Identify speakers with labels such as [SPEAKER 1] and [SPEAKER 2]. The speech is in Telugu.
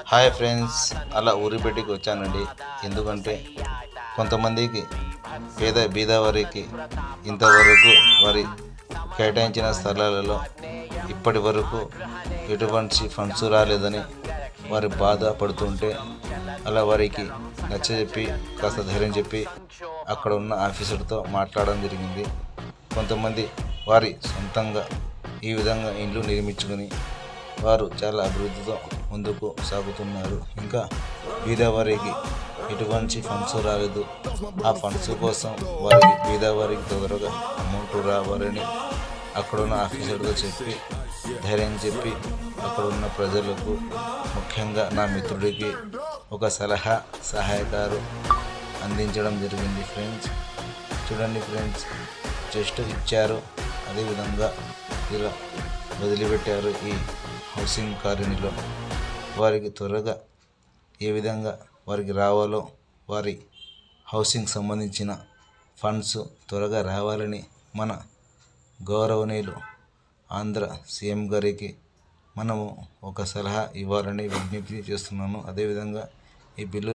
[SPEAKER 1] హాయ్ ఫ్రెండ్స్, అలా ఊరి బయటికి వచ్చానండి. ఎందుకంటే కొంతమందికి బీద వారికి ఇంతవరకు వారి కేటాయించిన స్థలాలలో ఇప్పటి వరకు ఎటువంటి ఫండ్స్ రాలేదని వారి బాధపడుతుంటే, అలా వారికి నచ్చజెప్పి కాస్త ధైర్యం చెప్పి అక్కడ ఉన్న ఆఫీసర్తో మాట్లాడడం జరిగింది. కొంతమంది వారి సొంతంగా ఈ విధంగా ఇండ్లు నిర్మించుకొని వారు చాలా అభివృద్ధితో ముందుకు సాగుతున్నారు. ఇంకా బీదవారికి ఎటువంటి ఫండ్స్ రాలేదు. ఆ ఫండ్స్ కోసం బీదవారికి తొందరగా అమౌంట్ రావాలని అక్కడున్న ఆఫీసర్తో చెప్పి ధైర్యం చెప్పి అక్కడున్న ప్రజలకు, ముఖ్యంగా నా మిత్రుడికి ఒక సహాయకారు అందించడం జరిగింది. ఫ్రెండ్స్ చూడండి ఫ్రెండ్స్, జస్ట్ ఇచ్చారు, అదేవిధంగా ఇలా వదిలిపెట్టారు. ఈ హౌసింగ్ కాలనీలో వారికి త్వరగా ఏ విధంగా వారికి రావాలో, వారి హౌసింగ్ సంబంధించిన ఫండ్స్ త్వరగా రావాలని మన గౌరవనీయులు ఆంధ్ర సీఎం గారికి మనము ఒక సలహా ఇవ్వాలని విజ్ఞప్తి చేస్తున్నాను. అదేవిధంగా ఈ బిల్లు